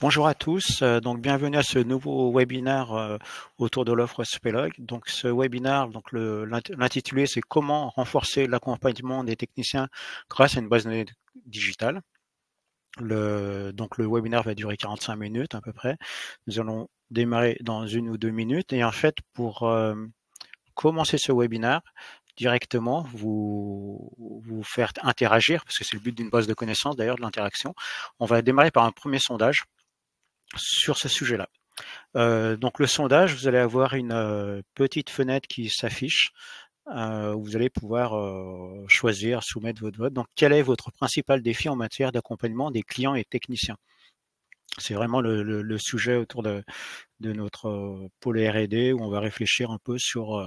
Bonjour à tous, donc bienvenue à ce nouveau webinaire autour de l'offre Spelog. Donc ce webinaire, donc l'intitulé c'est comment renforcer l'accompagnement des techniciens grâce à une base de données digitale. Donc le webinaire va durer 45 minutes à peu près. Nous allons démarrer dans 1 ou 2 minutes et en fait pour commencer ce webinaire directement, vous faire interagir, parce que c'est le but d'une base de connaissances d'ailleurs, de l'interaction. On va démarrer par un premier sondage sur ce sujet-là. Donc le sondage, vous allez avoir une petite fenêtre qui s'affiche, où vous allez pouvoir choisir, soumettre votre vote. Donc quel est votre principal défi en matière d'accompagnement des clients et techniciens? C'est vraiment le sujet autour de notre pôle R&D, où on va réfléchir un peu sur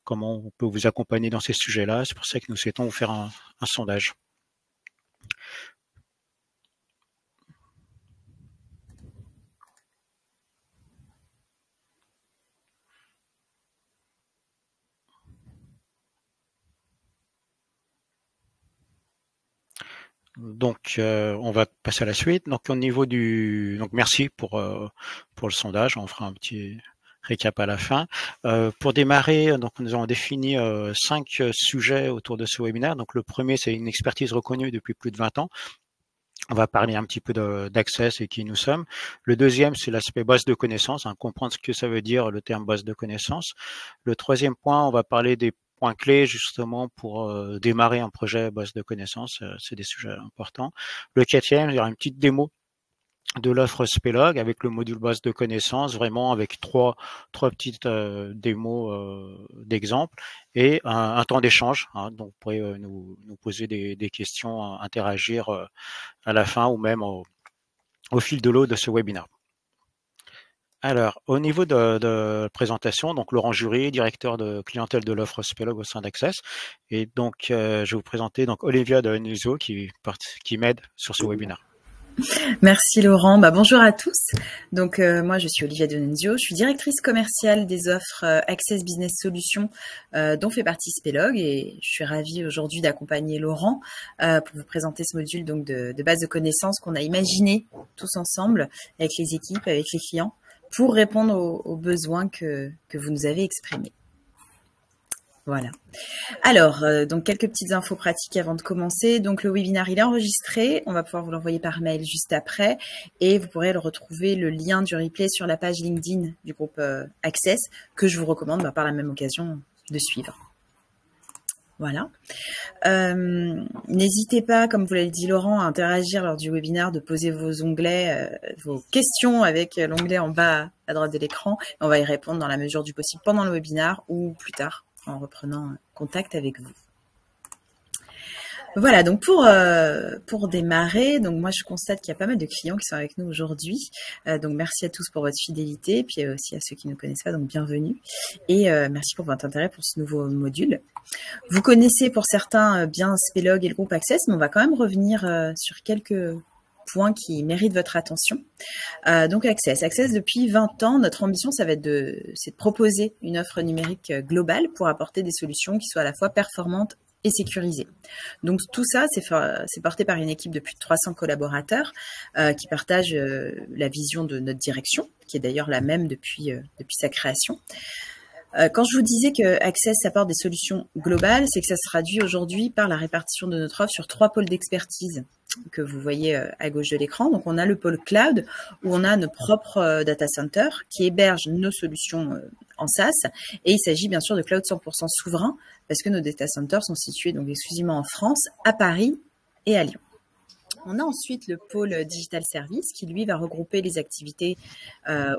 comment on peut vous accompagner dans ces sujets-là. C'est pour ça que nous souhaitons vous faire un sondage. Donc, on va passer à la suite. Donc, au niveau donc merci pour le sondage. On fera un petit récap à la fin. Pour démarrer, donc nous avons défini 5 sujets autour de ce webinaire. Donc, le premier, c'est une expertise reconnue depuis plus de 20 ans. On va parler un petit peu d'Access et qui nous sommes. Le deuxième, c'est l'aspect base de connaissances, comprendre ce que ça veut dire le terme base de connaissances. Le troisième point, on va parler des points clés justement pour démarrer un projet base de connaissances. C'est des sujets importants. Le quatrième, il y aura une petite démo de l'offre Spelog avec le module base de connaissances, vraiment avec trois petites démos d'exemples et un temps d'échange. Donc vous pourrez nous poser des questions, interagir à la fin ou même au fil de l'eau de ce webinaire. Alors, au niveau de présentation, donc Laurent Jury, directeur de clientèle de l'offre Spelog au sein d'Access. Et donc, je vais vous présenter donc Olivia D'Annunzio qui m'aide sur ce webinaire. Merci Laurent. Bonjour à tous. Donc moi je suis Olivia D'Annunzio, je suis directrice commerciale des offres Access Business Solutions dont fait partie Spelog et je suis ravie aujourd'hui d'accompagner Laurent pour vous présenter ce module donc de base de connaissances qu'on a imaginé tous ensemble avec les équipes, avec les clients pour répondre aux besoins que vous nous avez exprimés. Voilà. Alors, donc quelques petites infos pratiques avant de commencer. Donc le webinaire, il est enregistré. On va pouvoir vous l'envoyer par mail juste après. Et vous pourrez le retrouver, le lien du replay sur la page LinkedIn du groupe Access, que je vous recommande par la même occasion de suivre. Voilà. N'hésitez pas, comme vous l'avez dit Laurent, à interagir lors du webinaire, de poser vos questions avec l'onglet en bas à droite de l'écran. On va y répondre dans la mesure du possible pendant le webinaire ou plus tard, en reprenant contact avec vous. Voilà, donc pour démarrer, donc moi je constate qu'il y a pas mal de clients qui sont avec nous aujourd'hui. Donc merci à tous pour votre fidélité, puis aussi à ceux qui ne connaissent pas, donc bienvenue. Et merci pour votre intérêt pour ce nouveau module. Vous connaissez pour certains bien Spelog et le groupe Access, mais on va quand même revenir sur quelques points qui méritent votre attention. Donc Access depuis 20 ans, notre ambition, ça va être c'est de proposer une offre numérique globale pour apporter des solutions qui soient à la fois performantes et sécurisées. Donc tout ça, c'est porté par une équipe de plus de 300 collaborateurs qui partagent la vision de notre direction, qui est d'ailleurs la même depuis sa création. Quand je vous disais que Access apporte des solutions globales, c'est que ça se traduit aujourd'hui par la répartition de notre offre sur 3 pôles d'expertise que vous voyez à gauche de l'écran. Donc, on a le pôle cloud où on a nos propres data centers qui hébergent nos solutions en SaaS. Et il s'agit bien sûr de cloud 100% souverain parce que nos data centers sont situés donc exclusivement en France, à Paris et à Lyon. On a ensuite le pôle Digital Service qui, lui, va regrouper les activités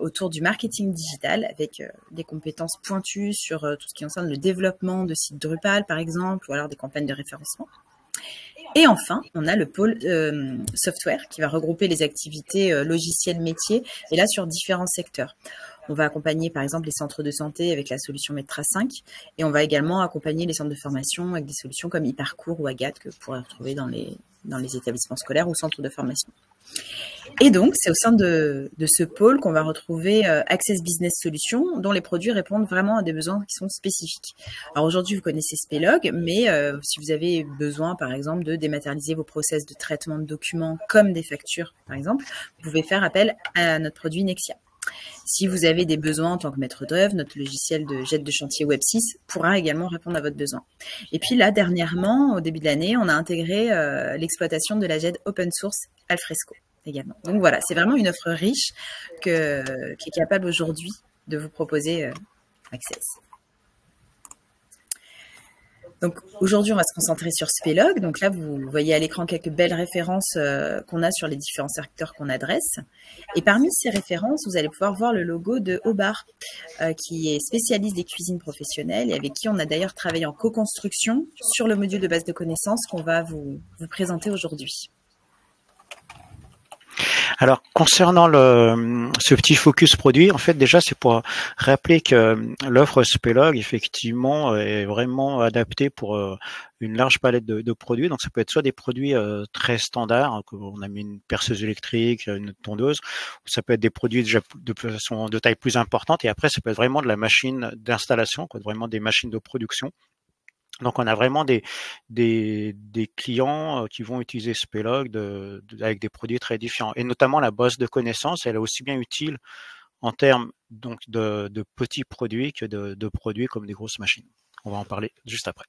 autour du marketing digital avec des compétences pointues sur tout ce qui concerne le développement de sites Drupal, par exemple, ou alors des campagnes de référencement. Et enfin, on a le pôle software qui va regrouper les activités logicielles métiers, et là sur différents secteurs. On va accompagner par exemple les centres de santé avec la solution Metra 5 et on va également accompagner les centres de formation avec des solutions comme eParcours ou Agathe que vous pourrez retrouver dans les établissements scolaires ou centres de formation. Et donc, c'est au sein de ce pôle qu'on va retrouver Access Business Solutions, dont les produits répondent vraiment à des besoins qui sont spécifiques. Alors aujourd'hui, vous connaissez Spelog, mais si vous avez besoin, par exemple, de dématérialiser vos process de traitement de documents comme des factures, par exemple, vous pouvez faire appel à notre produit Nexia. Si vous avez des besoins en tant que maître d'œuvre, notre logiciel de jet de chantier Web6 pourra également répondre à votre besoin. Et puis là, dernièrement, au début de l'année, on a intégré l'exploitation de la JED open source Alfresco également. Donc voilà, c'est vraiment une offre riche qui est capable aujourd'hui de vous proposer Access. Donc aujourd'hui, on va se concentrer sur Spelog. Donc là, vous voyez à l'écran quelques belles références qu'on a sur les différents secteurs qu'on adresse. Et parmi ces références, vous allez pouvoir voir le logo de Obar, qui est spécialiste des cuisines professionnelles et avec qui on a d'ailleurs travaillé en co-construction sur le module de base de connaissances qu'on va vous présenter aujourd'hui. Alors, concernant ce petit focus produit, en fait, déjà, c'est pour rappeler que l'offre Spelog, effectivement, est vraiment adaptée pour une large palette de produits. Donc, ça peut être soit des produits très standards, hein, on a mis une perceuse électrique, une tondeuse, ou ça peut être des produits déjà de taille plus importante. Et après, ça peut être vraiment de la machine d'installation, vraiment des machines de production. Donc, on a vraiment des clients qui vont utiliser Spelog avec des produits très différents. Et notamment, la base de connaissances, elle est aussi bien utile en termes donc de petits produits que de produits comme des grosses machines. On va en parler juste après.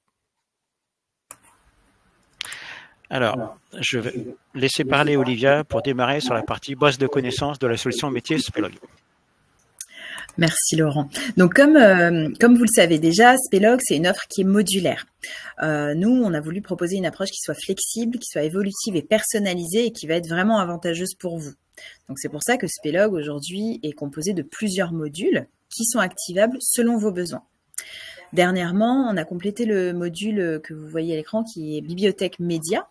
Alors, je vais laisser parler Olivia pour démarrer sur la partie base de connaissances de la solution métier Spelog. Merci Laurent. Donc comme vous le savez déjà, Spelog, c'est une offre qui est modulaire. Nous, on a voulu proposer une approche qui soit flexible, qui soit évolutive et personnalisée et qui va être vraiment avantageuse pour vous. Donc c'est pour ça que Spelog aujourd'hui est composé de plusieurs modules qui sont activables selon vos besoins. Dernièrement, on a complété le module que vous voyez à l'écran qui est bibliothèque média.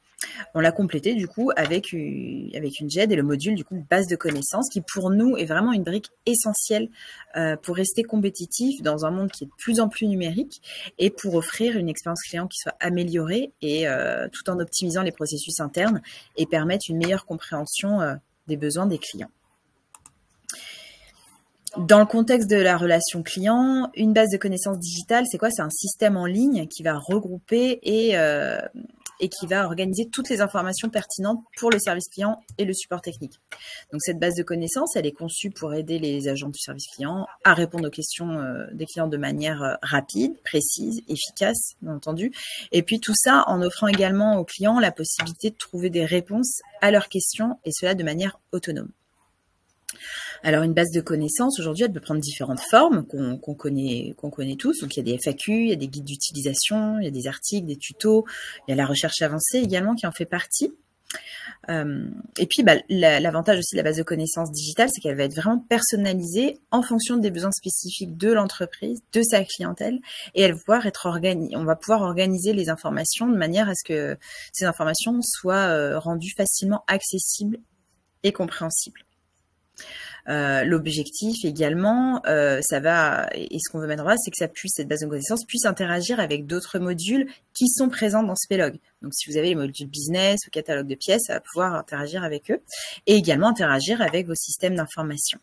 On l'a complété du coup avec une JED et le module du coup base de connaissances qui pour nous est vraiment une brique essentielle pour rester compétitif dans un monde qui est de plus en plus numérique et pour offrir une expérience client qui soit améliorée et tout en optimisant les processus internes et permettre une meilleure compréhension des besoins des clients. Dans le contexte de la relation client, une base de connaissances digitale, c'est quoi? C'est un système en ligne qui va regrouper et qui va organiser toutes les informations pertinentes pour le service client et le support technique. Donc cette base de connaissances, elle est conçue pour aider les agents du service client à répondre aux questions des clients de manière rapide, précise, efficace, bien entendu. Et puis tout ça en offrant également aux clients la possibilité de trouver des réponses à leurs questions et cela de manière autonome. Alors, une base de connaissances, aujourd'hui, elle peut prendre différentes formes qu'on connaît tous. Donc, il y a des FAQ, il y a des guides d'utilisation, il y a des articles, des tutos, il y a la recherche avancée également qui en fait partie. Et puis, l'avantage aussi de la base de connaissances digitale, c'est qu'elle va être vraiment personnalisée en fonction des besoins spécifiques de l'entreprise, de sa clientèle, et elle va pouvoir on va pouvoir organiser les informations de manière à ce que ces informations soient rendues facilement accessibles et compréhensibles. L'objectif également, et ce qu'on veut mettre en place, c'est que cette base de connaissances puisse interagir avec d'autres modules qui sont présents dans Spelog. Donc, si vous avez les modules business ou catalogue de pièces, ça va pouvoir interagir avec eux et également interagir avec vos systèmes d'information.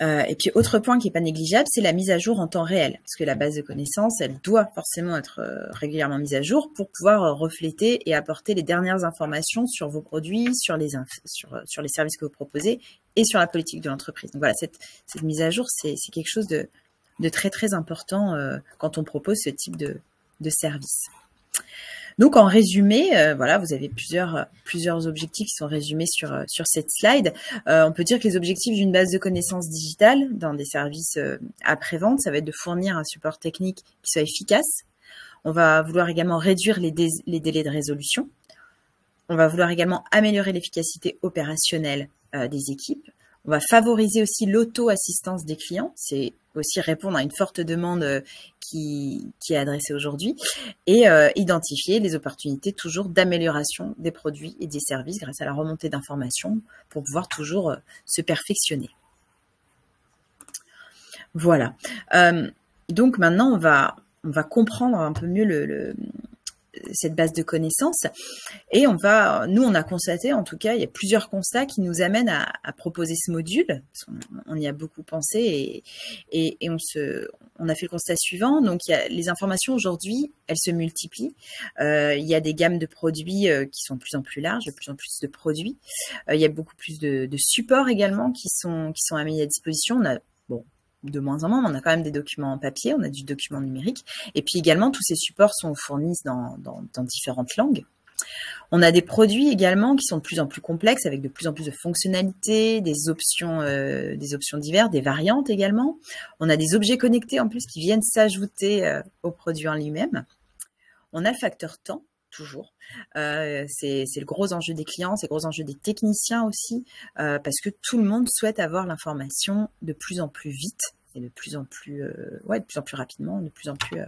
Et puis, autre point qui n'est pas négligeable, c'est la mise à jour en temps réel. Parce que la base de connaissances, elle doit forcément être régulièrement mise à jour pour pouvoir refléter et apporter les dernières informations sur vos produits, sur les services que vous proposez et sur la politique de l'entreprise. Donc voilà, cette mise à jour, c'est quelque chose de très, très important quand on propose ce type de service. Donc, en résumé, voilà, vous avez plusieurs objectifs qui sont résumés sur cette slide. On peut dire que les objectifs d'une base de connaissances digitale dans des services après-vente, ça va être de fournir un support technique qui soit efficace. On va vouloir également réduire les délais de résolution. On va vouloir également améliorer l'efficacité opérationnelle des équipes. On va favoriser aussi l'auto-assistance des clients. C'est aussi répondre à une forte demande qui est adressée aujourd'hui et identifier les opportunités toujours d'amélioration des produits et des services grâce à la remontée d'informations pour pouvoir toujours se perfectionner. Voilà. Donc maintenant, on va comprendre un peu mieux cette base de connaissances. Et nous, on a constaté, en tout cas, il y a plusieurs constats qui nous amènent à proposer ce module. On y a beaucoup pensé et on a fait le constat suivant. Donc, les informations aujourd'hui, elles se multiplient. Il y a des gammes de produits qui sont de plus en plus larges, de plus en plus de produits. Il y a beaucoup plus de supports également qui sont mis à disposition. On a, de moins en moins, on a quand même des documents en papier, on a du document numérique. Et puis également, tous ces supports sont fournis dans différentes langues. On a des produits également qui sont de plus en plus complexes, avec de plus en plus de fonctionnalités, des options diverses, des variantes également. On a des objets connectés en plus qui viennent s'ajouter au produit en lui-même. On a le facteur temps, toujours. C'est le gros enjeu des clients, c'est le gros enjeu des techniciens aussi, parce que tout le monde souhaite avoir l'information de plus en plus vite et de plus en plus rapidement, de plus en plus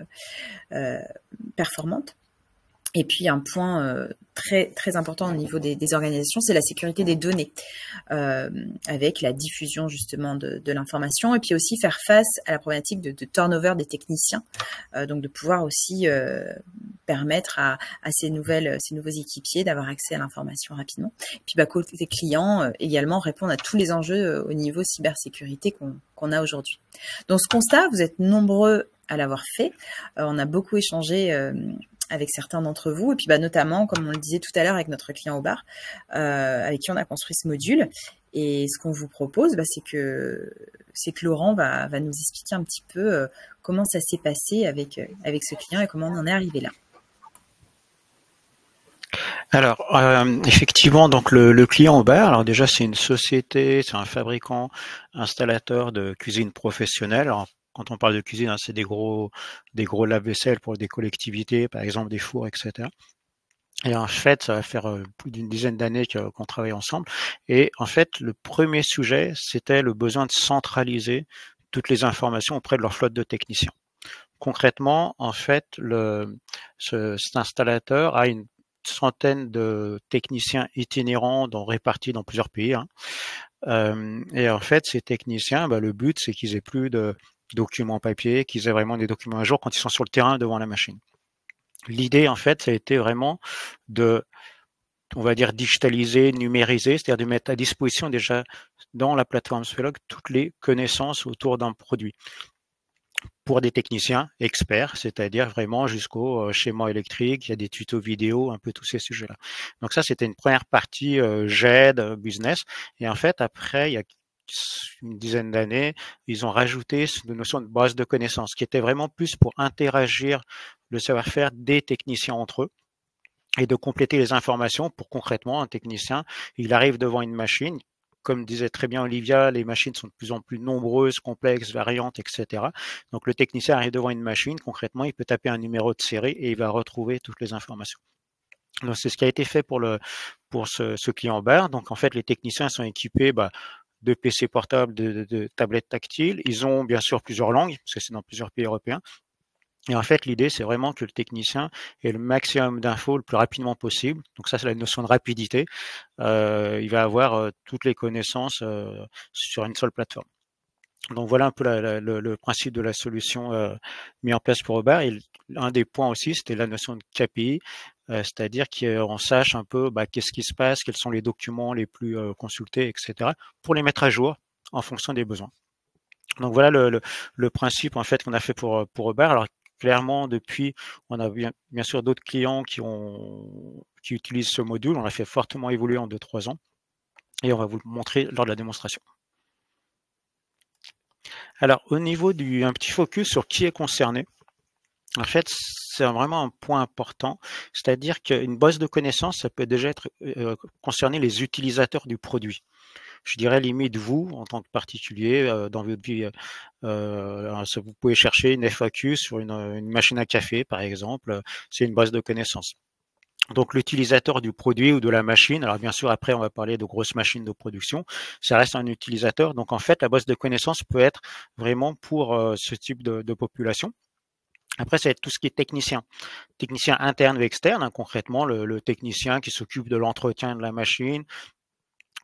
performante. Et puis un point très très important au niveau des organisations, c'est la sécurité des données, avec la diffusion justement de l'information, et puis aussi faire face à la problématique de turnover des techniciens, donc de pouvoir aussi permettre à ces nouveaux équipiers d'avoir accès à l'information rapidement. Et puis côté client également répondre à tous les enjeux au niveau cybersécurité qu'on a aujourd'hui. Donc ce constat, vous êtes nombreux à l'avoir fait. On a beaucoup échangé avec certains d'entre vous, et puis notamment, comme on le disait tout à l'heure avec notre client au bar, avec qui on a construit ce module. Et ce qu'on vous propose, c'est que Laurent va nous expliquer un petit peu comment ça s'est passé avec ce client et comment on en est arrivé là. Alors, effectivement, donc le client au bar, alors déjà c'est une société, c'est un fabricant installateur de cuisine professionnelle. Alors, quand on parle de cuisine, c'est des gros lave-vaisselle pour des collectivités, par exemple des fours, etc. Et en fait, ça va faire plus d'une dizaine d'années qu'on travaille ensemble. Et en fait, le premier sujet, c'était le besoin de centraliser toutes les informations auprès de leur flotte de techniciens. Concrètement, en fait, cet installateur a une centaine de techniciens itinérants répartis dans plusieurs pays. Et en fait, ces techniciens, le but, c'est qu'ils aient plus de documents papier, qu'ils aient vraiment des documents à jour quand ils sont sur le terrain devant la machine. L'idée, en fait, ça a été vraiment on va dire, digitaliser, numériser, c'est-à-dire de mettre à disposition déjà dans la plateforme Swelog toutes les connaissances autour d'un produit pour des techniciens experts, c'est-à-dire vraiment jusqu'au schéma électrique, il y a des tutos vidéo, un peu tous ces sujets-là. Donc ça, c'était une première partie GED, business. Et en fait, après, il y a une dizaine d'années, ils ont rajouté cette notion de base de connaissances qui était vraiment plus pour interagir le savoir-faire des techniciens entre eux et de compléter les informations pour concrètement un technicien, il arrive devant une machine. Comme disait très bien Olivia, les machines sont de plus en plus nombreuses, complexes, variantes, etc. Donc le technicien arrive devant une machine, concrètement, il peut taper un numéro de série et il va retrouver toutes les informations. Donc c'est ce qui a été fait pour ce client bar. Donc en fait, les techniciens sont équipés de PC portables, de tablettes tactiles. Ils ont bien sûr plusieurs langues, parce que c'est dans plusieurs pays européens. Et en fait, l'idée, c'est vraiment que le technicien ait le maximum d'infos le plus rapidement possible. Donc ça, c'est la notion de rapidité. Il va avoir toutes les connaissances sur une seule plateforme. Donc voilà un peu le principe de la solution mise en place pour Uber. Et un des points aussi, c'était la notion de KPI, c'est-à-dire qu'on sache un peu qu'est-ce qui se passe, quels sont les documents les plus consultés, etc., pour les mettre à jour en fonction des besoins. Donc voilà le principe en fait qu'on a fait pour Uber. Alors clairement, depuis, on a bien sûr d'autres clients qui utilisent ce module. On l'a fait fortement évoluer en 2-3 ans et on va vous le montrer lors de la démonstration. Alors, au niveau un petit focus sur qui est concerné. En fait, c'est vraiment un point important, c'est-à-dire qu'une base de connaissances, ça peut déjà être concerner les utilisateurs du produit. Je dirais limite vous, en tant que particulier, dans votre vie, vous pouvez chercher une FAQ sur une machine à café, par exemple, c'est une base de connaissances. Donc l'utilisateur du produit ou de la machine, alors bien sûr après on va parler de grosses machines de production, ça reste un utilisateur. Donc en fait la base de connaissances peut être vraiment pour ce type de population. Après, ça va être tout ce qui est technicien interne ou externe, concrètement le technicien qui s'occupe de l'entretien de la machine,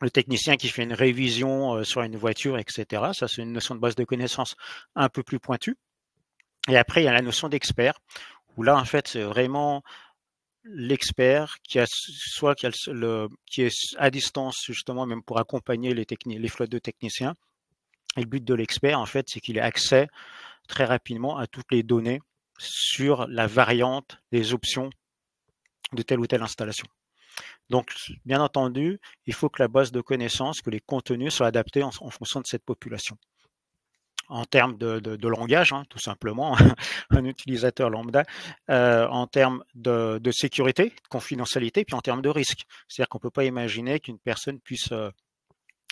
le technicien qui fait une révision sur une voiture, etc. Ça, c'est une notion de base de connaissances un peu plus pointue. Et après, il y a la notion d'expert, où là, en fait, c'est vraiment l'expert qui qui est à distance justement, même pour accompagner les flottes de techniciens. Et le but de l'expert, en fait, c'est qu'il ait accès très rapidement à toutes les données sur la variante, les options de telle ou telle installation. Donc, bien entendu, il faut que la base de connaissances, que les contenus soient adaptés en fonction de cette population. En termes de langage, hein, tout simplement, un utilisateur lambda, en termes de sécurité, de confidentialité, puis en termes de risque. C'est-à-dire qu'on ne peut pas imaginer qu'une personne puisse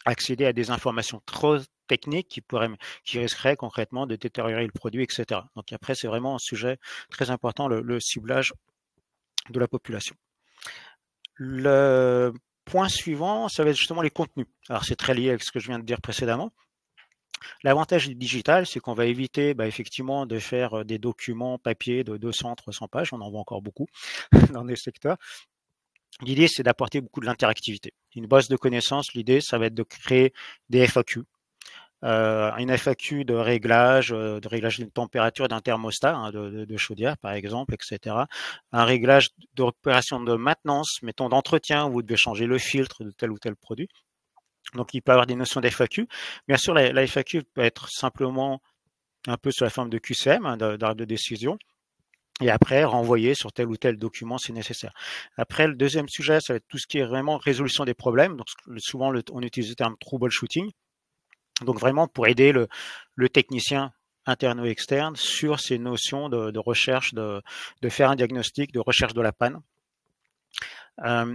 accéder à des informations trop techniques qui risqueraient concrètement de détériorer le produit, etc. Donc après, c'est vraiment un sujet très important, le ciblage de la population. Le point suivant, ça va être justement les contenus. Alors c'est très lié avec ce que je viens de dire précédemment. L'avantage du digital, c'est qu'on va éviter effectivement de faire des documents papier de 200, 300 pages, on en voit encore beaucoup dans des secteurs. L'idée, c'est d'apporter beaucoup de l'interactivité. Une base de connaissances, l'idée, ça va être de créer des FAQ. Une FAQ de réglage d'une température d'un thermostat, hein, de chaudière par exemple, etc. Un réglage d'opération de maintenance, mettons d'entretien, où vous devez changer le filtre de tel ou tel produit. Donc, il peut y avoir des notions d'FAQ. Bien sûr, la FAQ peut être simplement un peu sous la forme de QCM, hein, d'arrêt de décision, et après renvoyer sur tel ou tel document si nécessaire. Après, le deuxième sujet, ça va être tout ce qui est vraiment résolution des problèmes. Donc, souvent, on utilise le terme troubleshooting. Donc, vraiment pour aider le technicien interne ou externe sur ces notions de recherche, de faire un diagnostic, de recherche de la panne.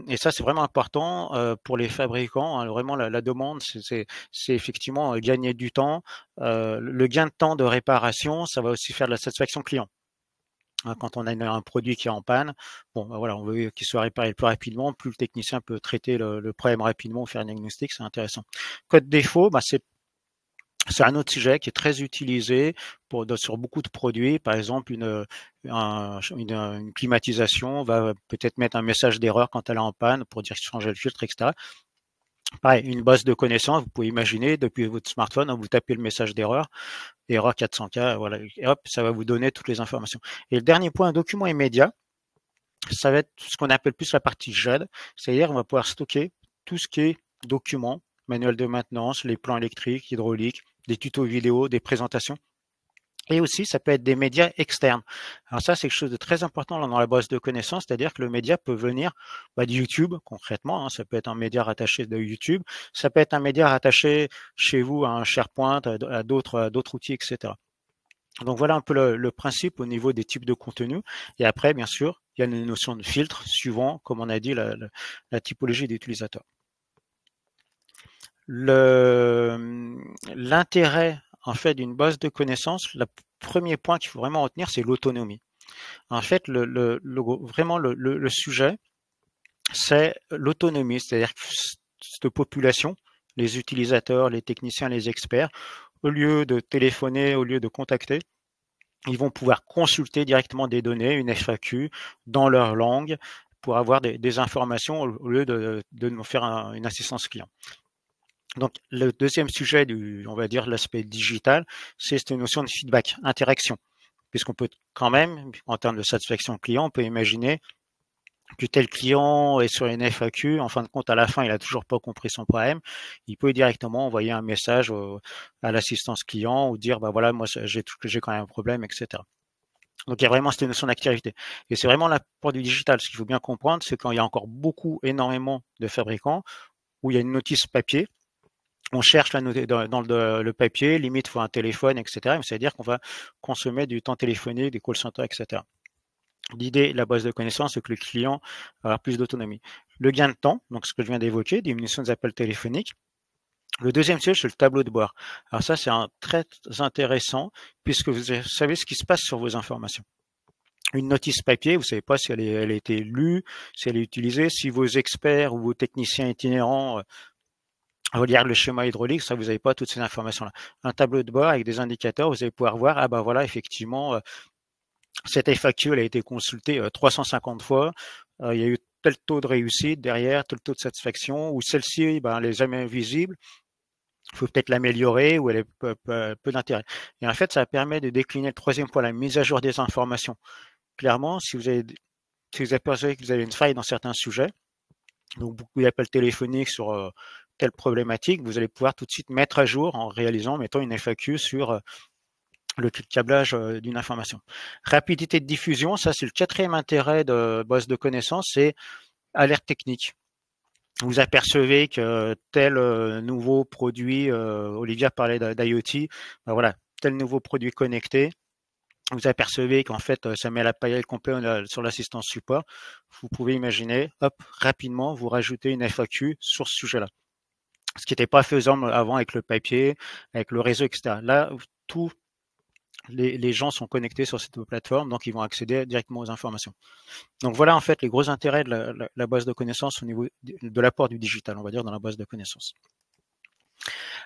Et ça, c'est vraiment important pour les fabricants. Hein, vraiment, la demande, c'est effectivement gagner du temps. Le gain de temps de réparation, ça va aussi faire de la satisfaction client. Hein, quand on a un produit qui est en panne, bon, voilà, on veut qu'il soit réparé le plus rapidement. Plus le technicien peut traiter le problème rapidement, faire un diagnostic, c'est intéressant. Code défaut, c'est un autre sujet qui est très utilisé sur beaucoup de produits. Par exemple, une climatisation va peut-être mettre un message d'erreur quand elle est en panne pour dire changer le filtre, etc. Pareil, une base de connaissances, vous pouvez imaginer, depuis votre smartphone, vous tapez le message d'erreur, erreur 400K, voilà, et hop, ça va vous donner toutes les informations. Et le dernier point, document immédiat, ça va être ce qu'on appelle plus la partie GED, c'est-à-dire on va pouvoir stocker tout ce qui est documents, manuel de maintenance, les plans électriques, hydrauliques, des tutos vidéo, des présentations. Et aussi, ça peut être des médias externes. Alors ça, c'est quelque chose de très important dans la base de connaissances, c'est-à-dire que le média peut venir de YouTube, concrètement. Hein, ça peut être un média rattaché de YouTube. Ça peut être un média rattaché chez vous à un SharePoint, à d'autres outils, etc. Donc voilà un peu le principe au niveau des types de contenus. Et après, bien sûr, il y a une notion de filtre suivant, comme on a dit, la typologie d'utilisateur. L'intérêt en fait d'une base de connaissances, le premier point qu'il faut vraiment retenir, c'est l'autonomie. En fait, vraiment le sujet, c'est l'autonomie, c'est-à-dire que cette population, les utilisateurs, les techniciens, les experts, au lieu de téléphoner, au lieu de contacter, ils vont pouvoir consulter directement des données, une FAQ, dans leur langue, pour avoir des informations au lieu de nous faire une assistance client. Donc, le deuxième sujet on va dire, l'aspect digital, c'est cette notion de feedback, interaction. Puisqu'on peut quand même, en termes de satisfaction client, on peut imaginer que tel client est sur une FAQ, en fin de compte, à la fin, il a toujours pas compris son problème. Il peut directement envoyer un message à l'assistance client ou dire, voilà, moi, j'ai quand même un problème, etc. Donc, il y a vraiment cette notion d'activité. Et c'est vraiment l'apport du digital. Ce qu'il faut bien comprendre, c'est quand il y a encore énormément de fabricants où il y a une notice papier, on cherche dans le papier, limite, il faut un téléphone, etc. Mais c'est-à-dire qu'on va consommer du temps téléphonique, des call centers, etc. L'idée, la base de connaissances, c'est que le client va avoir plus d'autonomie. Le gain de temps, donc ce que je viens d'évoquer, diminution des appels téléphoniques. Le deuxième sujet, c'est le tableau de bord. Alors ça, c'est très intéressant puisque vous savez ce qui se passe sur vos informations. Une notice papier, vous ne savez pas si elle a été lue, si elle est utilisée, si vos experts ou vos techniciens itinérants regarde le schéma hydraulique, ça vous n'avez pas toutes ces informations-là. Un tableau de bord avec des indicateurs, vous allez pouvoir voir, voilà, effectivement, cette FAQ, elle a été consultée 350 fois, il y a eu tel taux de réussite derrière, tel taux de satisfaction, ou celle-ci, elle n'est jamais visible, il faut peut-être l'améliorer, ou elle est peu d'intérêt. Et en fait, ça permet de décliner le troisième point, la mise à jour des informations. Clairement, si vous avez si vous apercevez que vous avez une faille dans certains sujets, donc beaucoup d'appels téléphoniques sur telle problématique, vous allez pouvoir tout de suite mettre à jour en réalisant, mettons une FAQ sur le câblage d'une information. Rapidité de diffusion, ça c'est le quatrième intérêt de base de connaissances, c'est alerte technique. Vous apercevez que tel nouveau produit, Olivia parlait d'IoT, ben voilà, tel nouveau produit connecté, vous apercevez qu'en fait, ça met la paille complet sur l'assistance support. Vous pouvez imaginer, hop, rapidement, vous rajoutez une FAQ sur ce sujet-là. Ce qui n'était pas faisable avant avec le papier, avec le réseau, etc. Là, tous les gens sont connectés sur cette plateforme, donc ils vont accéder directement aux informations. Donc voilà en fait les gros intérêts de la base de connaissances au niveau de l'apport du digital, on va dire, dans la base de connaissances.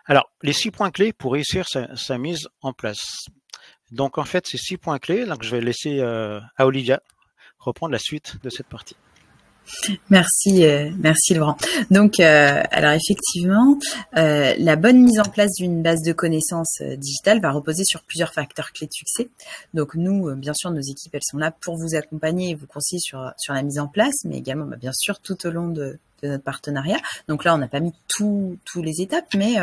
Alors, les 6 points clés pour réussir sa mise en place. Donc en fait, ces 6 points clés, donc je vais laisser à Olivia reprendre la suite de cette partie. Merci, merci Laurent. Donc, alors effectivement, la bonne mise en place d'une base de connaissances digitale va reposer sur plusieurs facteurs clés de succès. Donc nous, bien sûr, nos équipes, elles sont là pour vous accompagner et vous conseiller sur la mise en place, mais également, bien sûr, tout au long de notre partenariat. Donc là, on n'a pas mis tous les étapes, mais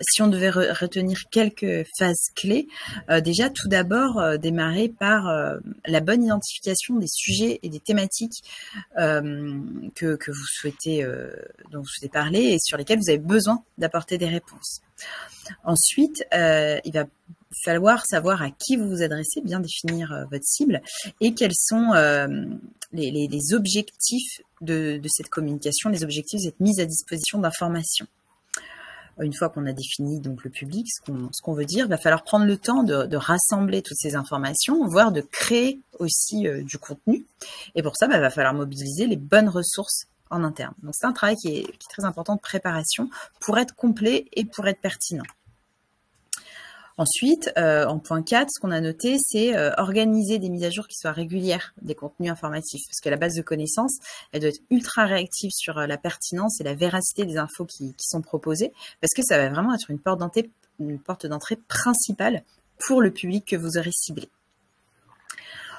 si on devait retenir quelques phases clés, déjà tout d'abord démarrer par la bonne identification des sujets et des thématiques que vous souhaitez, dont vous souhaitez parler et sur lesquels vous avez besoin d'apporter des réponses. Ensuite, il va falloir savoir à qui vous vous adressez, bien définir votre cible et quels sont les objectifs de cette communication, les objectifs de cette mise à disposition d'informations. Une fois qu'on a défini donc le public, ce qu'on veut dire, il va falloir prendre le temps de rassembler toutes ces informations, voire de créer aussi du contenu. Et pour ça, il va falloir mobiliser les bonnes ressources en interne. Donc c'est un travail qui est très important de préparation pour être complet et pour être pertinent. Ensuite, en point 4, ce qu'on a noté, c'est organiser des mises à jour qui soient régulières des contenus informatifs. Parce que la base de connaissances, elle doit être ultra réactive sur la pertinence et la véracité des infos qui sont proposées. Parce que ça va vraiment être une porte d'entrée principale pour le public que vous aurez ciblé.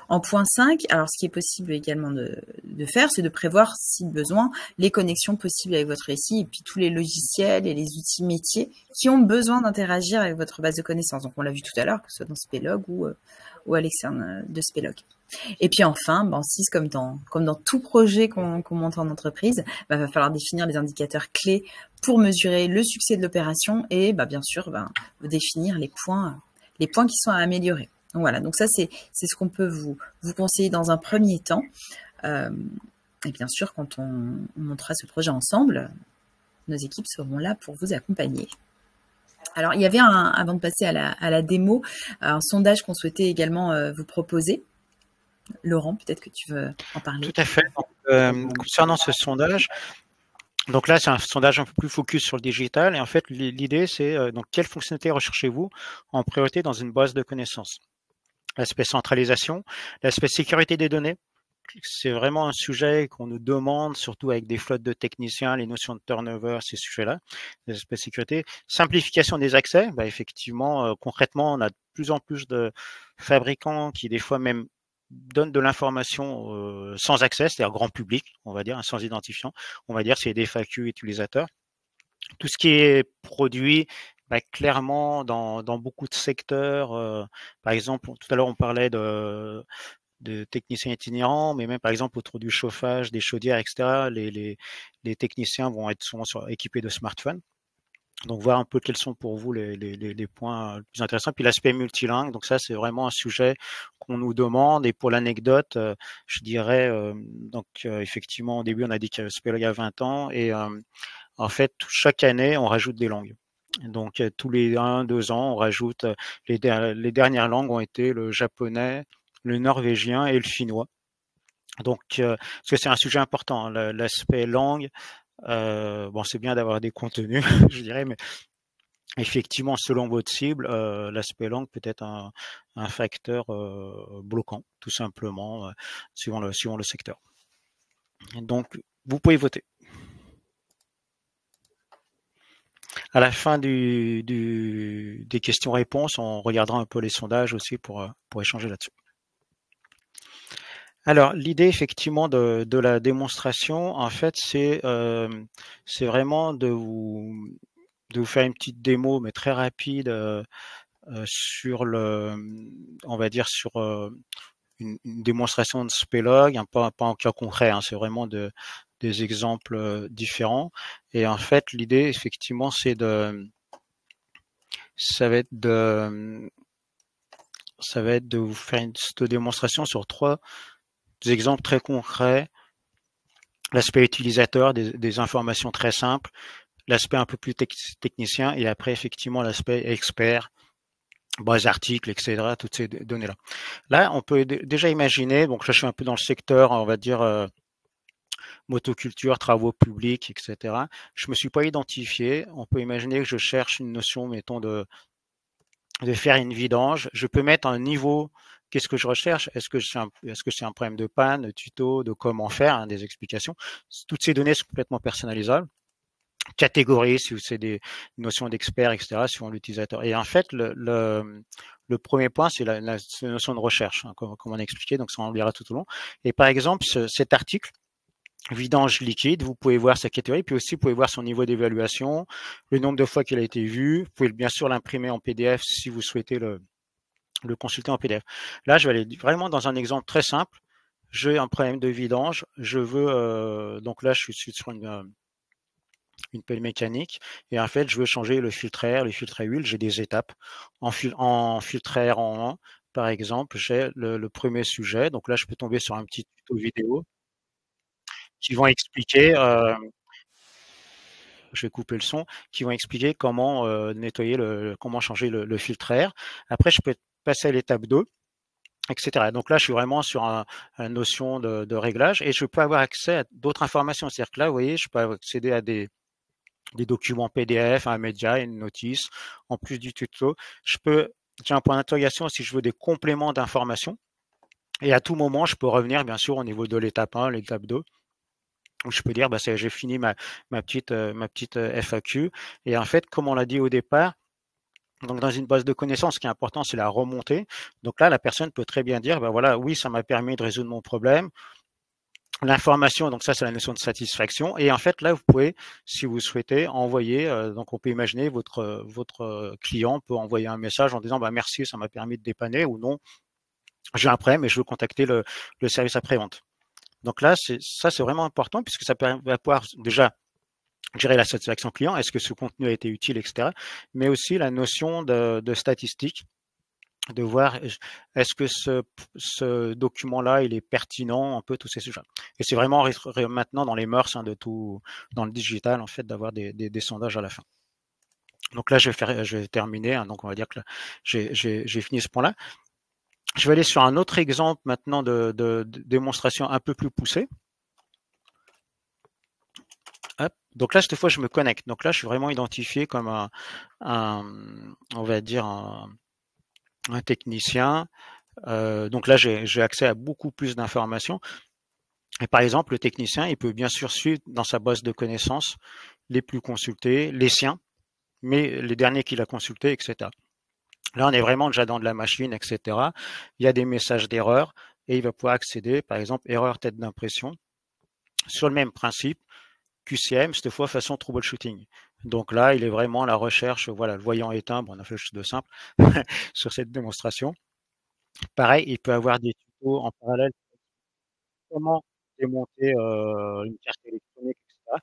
En point 5, alors ce qui est possible également de faire, c'est de prévoir, si besoin, les connexions possibles avec votre SI et puis tous les logiciels et les outils métiers qui ont besoin d'interagir avec votre base de connaissances. Donc on l'a vu tout à l'heure, que ce soit dans Spelog ou à l'externe de Spelog. Et puis enfin, en 6, comme dans tout projet qu'on monte en entreprise, va falloir définir les indicateurs clés pour mesurer le succès de l'opération et bien sûr définir les points qui sont à améliorer. Donc voilà, donc ça c'est ce qu'on peut vous conseiller dans un premier temps. Et bien sûr, quand on montera ce projet ensemble, nos équipes seront là pour vous accompagner. Alors, il y avait avant de passer à la démo, un sondage qu'on souhaitait également vous proposer. Laurent, peut-être que tu veux en parler. Tout à fait. Donc, concernant ce sondage, donc là, c'est un sondage un peu plus focus sur le digital. Et en fait, l'idée, c'est donc quelle fonctionnalité recherchez-vous en priorité dans une base de connaissances? L'aspect centralisation, l'aspect sécurité des données. C'est vraiment un sujet qu'on nous demande, surtout avec des flottes de techniciens, les notions de turnover, ces sujets-là, l'aspect sécurité. Simplification des accès, effectivement, concrètement, on a de plus en plus de fabricants qui, des fois, même donnent de l'information sans accès, c'est-à-dire grand public, on va dire, sans identifiant. On va dire c'est des FAQ utilisateurs. Tout ce qui est produit, clairement, dans beaucoup de secteurs, par exemple, tout à l'heure, on parlait de techniciens itinérants, mais même par exemple autour du chauffage, des chaudières, etc., les techniciens vont être souvent équipés de smartphones. Donc voir un peu quels sont pour vous les points les plus intéressants. Puis l'aspect multilingue, donc ça c'est vraiment un sujet qu'on nous demande. Et pour l'anecdote, je dirais, effectivement au début on a dit que Spelog a 20 ans et en fait chaque année on rajoute des langues. Donc tous les 1-2 ans on rajoute les dernières langues ont été le japonais, le norvégien et le finnois. Donc, parce que c'est un sujet important, l'aspect langue. C'est bien d'avoir des contenus, je dirais, mais effectivement, selon votre cible, l'aspect langue peut être un facteur bloquant, tout simplement, suivant le secteur. Donc, vous pouvez voter. À la fin des questions-réponses, on regardera un peu les sondages aussi pour échanger là-dessus. Alors, l'idée effectivement de la démonstration, en fait, c'est vraiment de vous faire une petite démo, mais très rapide, sur on va dire sur une démonstration de Spelog, hein, pas en cas concret, hein, c'est vraiment des exemples différents. Et en fait, l'idée effectivement, ça va être de vous faire une petite démonstration sur trois exemples très concrets. L'aspect utilisateur, des informations très simples, l'aspect un peu plus technicien, et après effectivement l'aspect expert, bas articles, etc., toutes ces données-là. Là, on peut déjà imaginer, donc là je suis un peu dans le secteur, on va dire, motoculture, travaux publics, etc. Je me suis pas identifié. On peut imaginer que je cherche une notion, mettons, de faire une vidange. Je peux mettre un niveau. Qu'est-ce que je recherche? Est-ce que c'est un problème de panne, de tuto, de comment faire, hein, des explications? Toutes ces données sont complètement personnalisables. Catégories, si c'est des notions d'experts, etc., suivant l'utilisateur. Et en fait, le premier point, c'est la notion de recherche, hein, comme on a expliqué, donc ça on lira tout au long. Et par exemple, cet article, vidange liquide, vous pouvez voir sa catégorie, puis aussi vous pouvez voir son niveau d'évaluation, le nombre de fois qu'il a été vu. Vous pouvez bien sûr l'imprimer en PDF si vous souhaitez le consulter en PDF. Là, je vais aller vraiment dans un exemple très simple. J'ai un problème de vidange. Je veux donc là, je suis sur une pelle mécanique et en fait, je veux changer le filtre air, le filtre à huile. J'ai des étapes en filtre air en 1. Par exemple, j'ai le premier sujet. Donc là, je peux tomber sur un petit tuto vidéo qui vont expliquer, je vais couper le son, qui vont expliquer comment nettoyer comment changer le filtre air. Après, je peux passer à l'étape 2, etc. Donc là, je suis vraiment sur une notion de réglage et je peux avoir accès à d'autres informations. C'est-à-dire que là, vous voyez, je peux accéder à des documents PDF, un média, une notice, en plus du tuto. J'ai un point d'interrogation si je veux des compléments d'informations. Et à tout moment, je peux revenir, bien sûr, au niveau de l'étape 1, l'étape 2, où je peux dire, bah, j'ai fini ma petite FAQ. Et en fait, comme on l'a dit au départ, donc dans une base de connaissances, ce qui est important, c'est la remontée. Donc là, la personne peut très bien dire, bah voilà, oui, ça m'a permis de résoudre mon problème. L'information, donc ça, c'est la notion de satisfaction. Et en fait, là, vous pouvez, si vous souhaitez, envoyer. Donc, on peut imaginer votre client peut envoyer un message en disant, bah merci, ça m'a permis de dépanner, ou non, j'ai un problème et je veux contacter le service après-vente. Donc là, ça, c'est vraiment important puisque ça va pouvoir déjà gérer la satisfaction client, est-ce que ce contenu a été utile, etc. Mais aussi la notion de statistique, de voir est-ce que ce document-là, il est pertinent, un peu tous ces sujets. Et c'est vraiment maintenant dans les mœurs, hein, de tout, dans le digital, en fait, d'avoir des sondages à la fin. Donc là, je vais terminer. Hein, donc on va dire que j'ai fini ce point-là. Je vais aller sur un autre exemple maintenant de démonstration un peu plus poussée. Hop. Donc là, cette fois, je me connecte. Donc là, je suis vraiment identifié comme on va dire, un technicien. Donc là, j'ai accès à beaucoup plus d'informations. Et par exemple, le technicien, il peut bien sûr suivre dans sa base de connaissances les plus consultés, les siens, mais les derniers qu'il a consultés, etc. Là, on est vraiment déjà dans de la machine, etc. Il y a des messages d'erreur et il va pouvoir accéder, par exemple, erreur tête d'impression, sur le même principe, QCM, cette fois façon troubleshooting. Donc là, il est vraiment à la recherche, voilà, le voyant éteint, bon, on a fait chose de simple sur cette démonstration. Pareil, il peut avoir des tutos en parallèle, comment démonter une carte électronique, etc.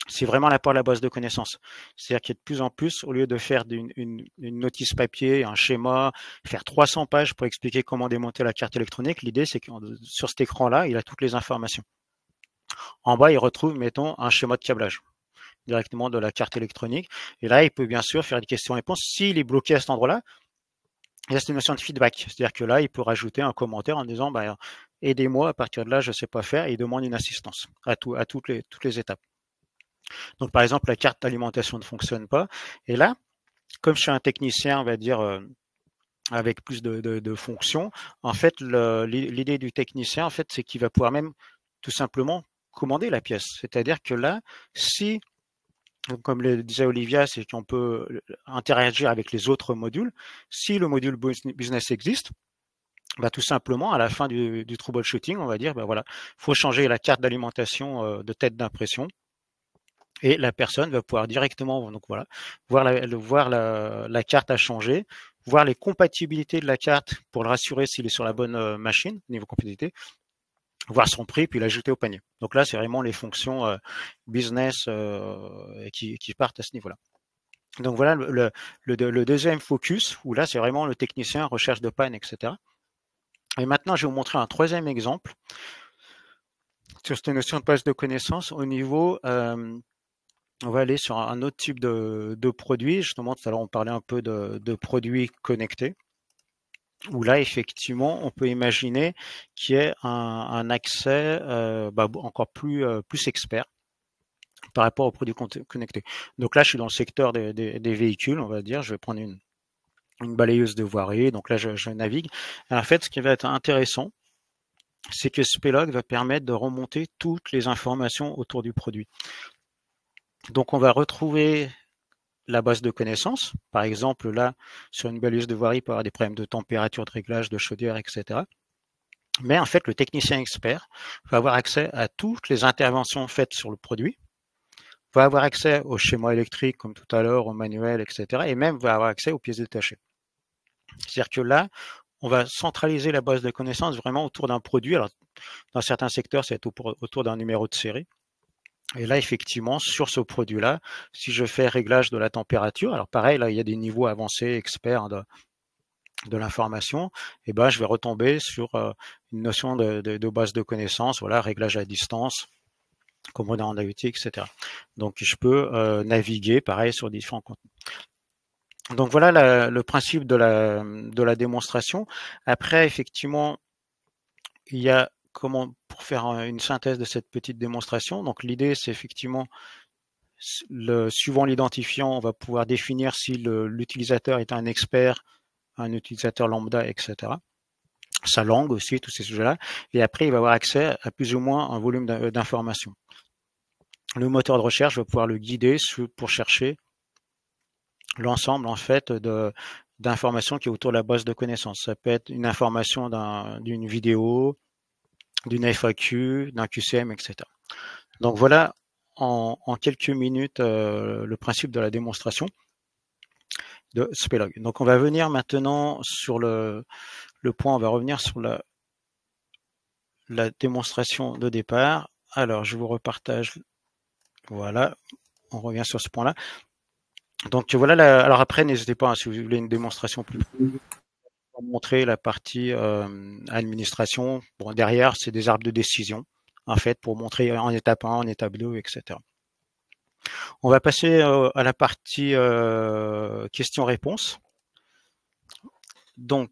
C'est vraiment l'apport à la base de connaissances. C'est-à-dire qu'il y a de plus en plus, au lieu de faire une notice papier, un schéma, faire 300 pages pour expliquer comment démonter la carte électronique, l'idée c'est que sur cet écran-là, il a toutes les informations. En bas, il retrouve, mettons, un schéma de câblage directement de la carte électronique. Et là, il peut bien sûr faire des questions-réponses. S'il est bloqué à cet endroit-là, il y a cette notion de feedback. C'est-à-dire que là, il peut rajouter un commentaire en disant, bah, aidez-moi, à partir de là, je ne sais pas faire, et il demande une assistance à toutes les étapes. Donc, par exemple, la carte d'alimentation ne fonctionne pas. Et là, comme je suis un technicien, on va dire, avec plus de fonctions, en fait, l'idée du technicien, en fait, c'est qu'il va pouvoir même tout simplement commander la pièce. C'est-à-dire que là, si, comme le disait Olivia, c'est qu'on peut interagir avec les autres modules. Si le module business existe, tout simplement, à la fin du troubleshooting, on va dire, voilà, faut changer la carte d'alimentation de tête d'impression. Et la personne va pouvoir directement, donc voilà, voir la carte à changer, voir les compatibilités de la carte pour le rassurer s'il est sur la bonne machine, niveau compatibilité, voir son prix, puis l'ajouter au panier. Donc là, c'est vraiment les fonctions business qui partent à ce niveau-là. Donc voilà le deuxième focus, où là, c'est vraiment le technicien, recherche de panne, etc. Et maintenant, je vais vous montrer un troisième exemple sur cette notion de base de connaissances au niveau on va aller sur un autre type de produit. Justement, tout à l'heure, on parlait un peu de produits connectés, où là, effectivement, on peut imaginer qu'il y ait un accès encore plus expert par rapport aux produits connectés. Donc là, je suis dans le secteur des véhicules, on va dire. Je vais prendre une balayeuse de voirie. Donc là, je navigue. Et en fait, ce qui va être intéressant, c'est que Spelog va permettre de remonter toutes les informations autour du produit. Donc, on va retrouver la base de connaissances. Par exemple, là, sur une balayeuse de voirie, il peut y avoir des problèmes de température, de réglage, de chaudière, etc. Mais en fait, le technicien expert va avoir accès à toutes les interventions faites sur le produit, va avoir accès au schéma électrique, comme tout à l'heure, au manuel, etc. Et même va avoir accès aux pièces détachées. C'est-à-dire que là, on va centraliser la base de connaissances vraiment autour d'un produit. Alors, dans certains secteurs, c'est autour d'un numéro de série. Et là, effectivement, sur ce produit-là, si je fais réglage de la température, alors pareil, là, il y a des niveaux avancés, experts de l'information, et ben, je vais retomber sur une notion de base de connaissances, voilà, réglage à distance, commande en IoT, etc. Donc, je peux naviguer, pareil, sur différents contenus. Donc, voilà le principe de la démonstration. Après, effectivement, il y a comment pour faire une synthèse de cette petite démonstration. Donc, l'idée, c'est effectivement suivant l'identifiant, on va pouvoir définir si l'utilisateur est un expert, un utilisateur lambda, etc. Sa langue aussi, tous ces sujets-là. Et après, il va avoir accès à plus ou moins un volume d'informations. Le moteur de recherche va pouvoir le guider pour chercher l'ensemble en fait d'informations qui est autour de la base de connaissances. Ça peut être une information d'une vidéo, d'une FAQ, d'un QCM, etc. Donc voilà en quelques minutes le principe de la démonstration de Spelog. Donc on va venir maintenant sur le point, on va revenir sur la démonstration de départ. Alors je vous repartage, voilà, on revient sur ce point-là. Donc voilà, alors après n'hésitez pas, hein, si vous voulez une démonstration plus pour montrer la partie administration. Bon, derrière, c'est des arbres de décision, en fait, pour montrer en étape 1, en étape 2, etc. On va passer à la partie questions-réponses. Donc,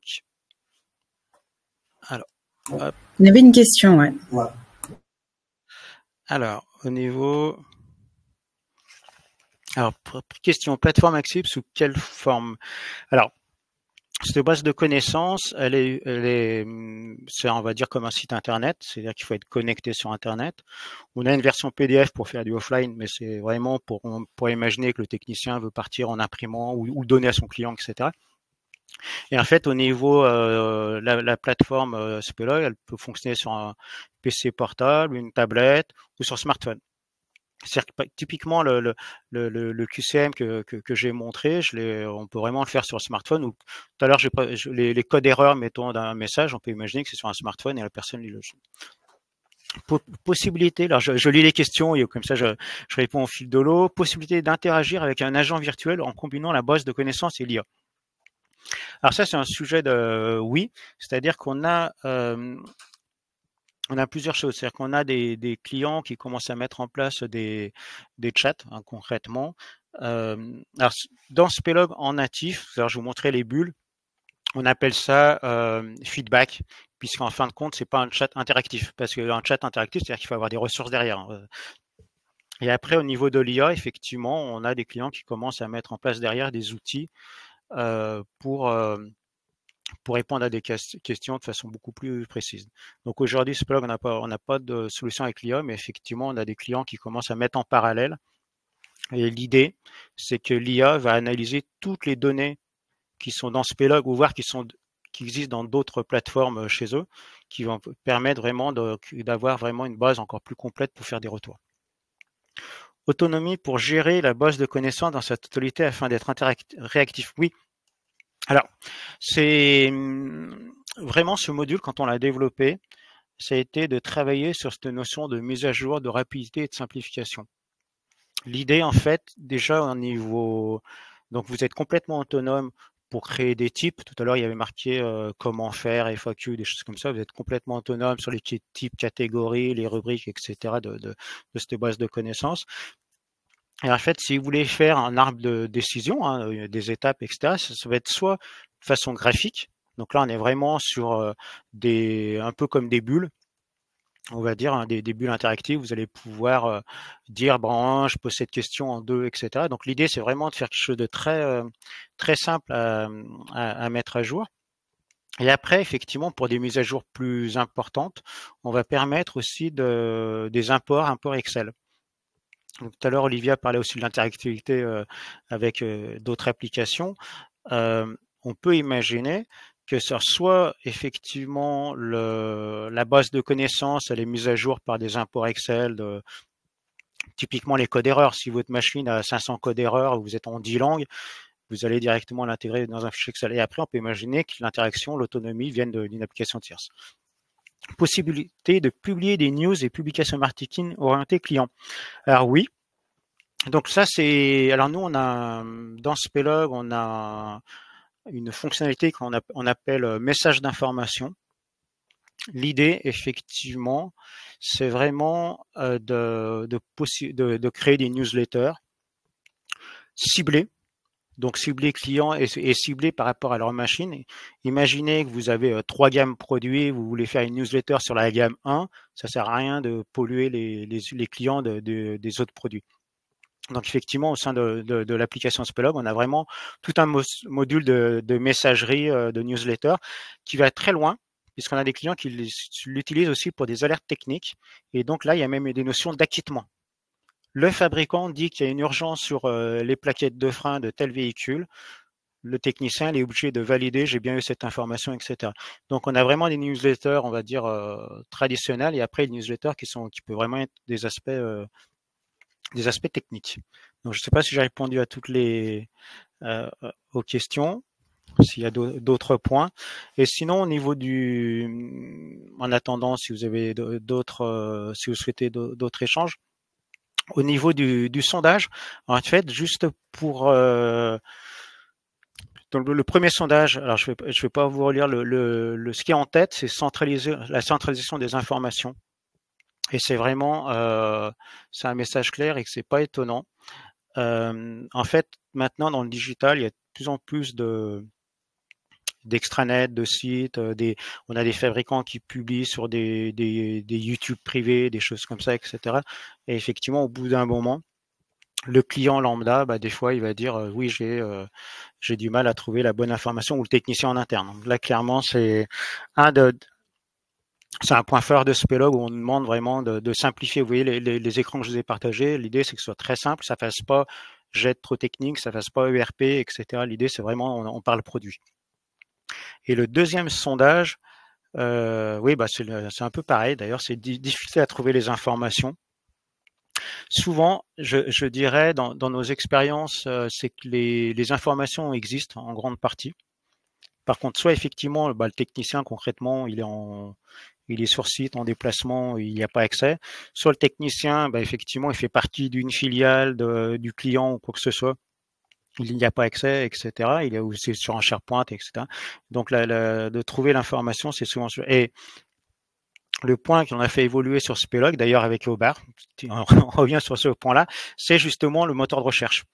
alors, hop. Il y avait une question, ouais. Alors, au niveau... Alors, question, plateforme accessible sous quelle forme? Alors, cette base de connaissances, c'est, on va dire, comme un site internet, c'est-à-dire qu'il faut être connecté sur internet. On a une version PDF pour faire du offline, mais c'est vraiment pour imaginer que le technicien veut partir en imprimant ou donner à son client, etc. Et en fait, au niveau la plateforme Spelog, elle peut fonctionner sur un PC portable, une tablette ou sur smartphone. C'est-à-dire que typiquement le QCM que j'ai montré, on peut vraiment le faire sur le smartphone. Ou tout à l'heure, les codes erreurs, mettons d'un message, on peut imaginer que c'est sur un smartphone et la personne lit le possibilité. Alors je lis les questions et comme ça je réponds au fil de l'eau. Possibilité d'interagir avec un agent virtuel en combinant la base de connaissances et l'IA. Alors ça c'est un sujet de oui, c'est-à-dire qu'on a plusieurs choses, c'est-à-dire qu'on a des clients qui commencent à mettre en place des chats hein, concrètement. Alors dans Spelog en natif, alors je vous montrais les bulles, on appelle ça feedback, puisqu'en fin de compte c'est pas un chat interactif, parce qu'un chat interactif c'est-à-dire qu'il faut avoir des ressources derrière. Et après au niveau de l'IA, effectivement, on a des clients qui commencent à mettre en place derrière des outils pour répondre à des questions de façon beaucoup plus précise. Donc aujourd'hui, Spelog, on n'a pas de solution avec l'IA, mais effectivement, on a des clients qui commencent à mettre en parallèle. Et l'idée, c'est que l'IA va analyser toutes les données qui sont dans Spelog ou voir qui qui existent dans d'autres plateformes chez eux, qui vont permettre vraiment d'avoir vraiment une base encore plus complète pour faire des retours. Autonomie pour gérer la base de connaissances dans sa totalité afin d'être réactif. Oui. Alors, c'est vraiment ce module, quand on l'a développé, ça a été de travailler sur cette notion de mise à jour, de rapidité et de simplification. L'idée, en fait, déjà au niveau... Donc, vous êtes complètement autonome pour créer des types. Tout à l'heure, il y avait marqué comment faire, FAQ, des choses comme ça. Vous êtes complètement autonome sur les types, catégories, les rubriques, etc. de cette base de connaissances. Et en fait, si vous voulez faire un arbre de décision, hein, des étapes, etc., ça va être soit de façon graphique. Donc là, on est vraiment sur un peu comme des bulles, on va dire, hein, des bulles interactives. Vous allez pouvoir dire, bon, je pose cette question en 2, etc. Donc l'idée, c'est vraiment de faire quelque chose de très simple à mettre à jour. Et après, effectivement, pour des mises à jour plus importantes, on va permettre aussi des imports Excel. Donc, tout à l'heure, Olivia parlait aussi de l'interactivité avec d'autres applications. On peut imaginer que ça soit effectivement la base de connaissances, elle est mise à jour par des imports Excel, typiquement les codes erreurs. Si votre machine a 500 codes erreurs, vous êtes en 10 langues, vous allez directement l'intégrer dans un fichier Excel. Et après, on peut imaginer que l'interaction, l'autonomie vienne d'une application tierce. Possibilité de publier des news et publications marketing orientées clients. Alors oui, donc ça c'est... Alors nous, on a dans Spelog, on a une fonctionnalité qu'on appelle message d'information. L'idée, effectivement, c'est vraiment de créer des newsletters ciblés. Donc ciblés clients et ciblés par rapport à leur machine. Imaginez que vous avez 3 gammes produits, vous voulez faire une newsletter sur la gamme 1, ça sert à rien de polluer les clients des autres produits. Donc effectivement, au sein de l'application Spelog, on a vraiment tout un module de messagerie, de newsletter qui va très loin, puisqu'on a des clients qui l'utilisent aussi pour des alertes techniques. Et donc là, il y a même des notions d'acquittement. Le fabricant dit qu'il y a une urgence sur les plaquettes de frein de tel véhicule. Le technicien il est obligé de valider, j'ai bien eu cette information, etc. Donc, on a vraiment des newsletters, on va dire, traditionnels, et après, des newsletters qui peuvent vraiment être des aspects techniques. Donc, je ne sais pas si j'ai répondu à toutes aux questions, s'il y a d'autres points. Et sinon, au niveau en attendant, si vous avez si vous souhaitez d'autres échanges, au niveau du sondage, en fait, juste pour donc le premier sondage, alors je vais pas vous relire ce qui est en tête, c'est la centralisation des informations. Et c'est vraiment c'est un message clair et que c'est pas étonnant. En fait, maintenant dans le digital, il y a de plus en plus d'extranet, de sites, on a des fabricants qui publient sur des YouTube privés, des choses comme ça, etc. Et effectivement, au bout d'un moment, le client lambda, des fois, il va dire oui, j'ai du mal à trouver la bonne information, ou le technicien en interne. Donc là, clairement, c'est un point fort de Spelog où on demande vraiment de simplifier. Vous voyez les écrans que je vous ai partagés. L'idée, c'est que ce soit très simple, ça fasse pas jet trop technique, ça fasse pas ERP, etc. L'idée, c'est vraiment on parle produit. Et le deuxième sondage, oui, c'est un peu pareil. D'ailleurs, c'est difficile à trouver les informations. Souvent, je dirais, dans nos expériences, c'est que les informations existent en grande partie. Par contre, soit effectivement, le technicien, concrètement, il est sur site, en déplacement, il n'y a pas accès. Soit le technicien, effectivement, il fait partie d'une filiale du client ou quoi que ce soit. Il n'y a pas accès, etc. Il est aussi sur un SharePoint, etc. Donc, de trouver l'information, c'est souvent... Et le point qu'on a fait évoluer sur Spelog, d'ailleurs avec Obar, on revient sur ce point-là, c'est justement le moteur de recherche.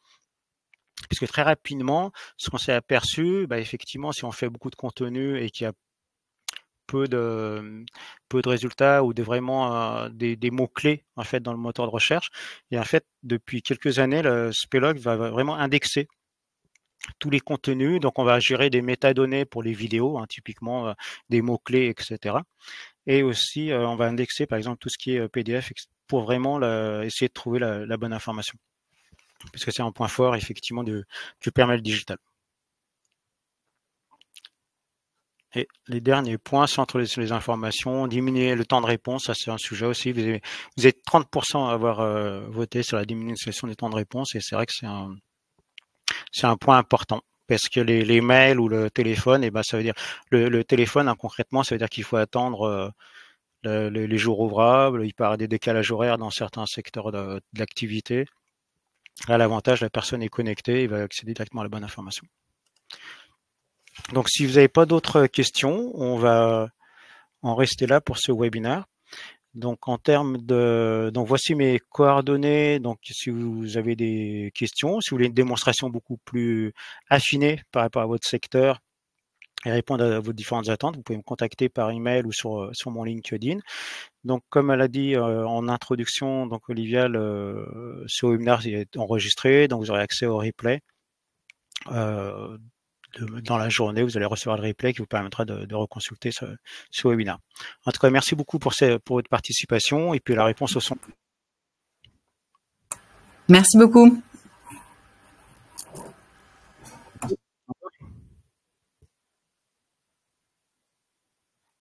Puisque très rapidement, ce qu'on s'est aperçu, effectivement, si on fait beaucoup de contenu et qu'il y a peu de résultats ou vraiment des mots-clés en fait dans le moteur de recherche, et en fait, depuis quelques années, le Spelog va vraiment indexer tous les contenus. Donc, on va gérer des métadonnées pour les vidéos, typiquement des mots-clés, etc. Et aussi, on va indexer, par exemple, tout ce qui est PDF pour vraiment essayer de trouver la bonne information. Puisque c'est un point fort, effectivement, que permet le digital. Et les derniers points, centrer les informations, diminuer le temps de réponse, ça c'est un sujet aussi. Vous êtes 30% à avoir voté sur la diminution du temps de réponse, et c'est vrai que c'est un point important. Parce que les mails ou le téléphone, et ben ça veut dire le téléphone, hein, concrètement, ça veut dire qu'il faut attendre les jours ouvrables. Il peut y avoir des décalages horaires dans certains secteurs de l'activité. Là, l'avantage, la personne est connectée, il va accéder directement à la bonne information. Donc, si vous n'avez pas d'autres questions, on va en rester là pour ce webinaire. Donc, en termes de, donc voici mes coordonnées. Donc, si vous avez des questions, si vous voulez une démonstration beaucoup plus affinée par rapport à votre secteur et répondre à vos différentes attentes, vous pouvez me contacter par email ou sur mon LinkedIn. Donc, comme elle a dit en introduction, donc Olivia, ce webinaire est enregistré, donc vous aurez accès au replay. Dans la journée, vous allez recevoir le replay qui vous permettra de reconsulter ce webinaire. En tout cas, merci beaucoup pour votre participation et puis la réponse au son. Merci beaucoup.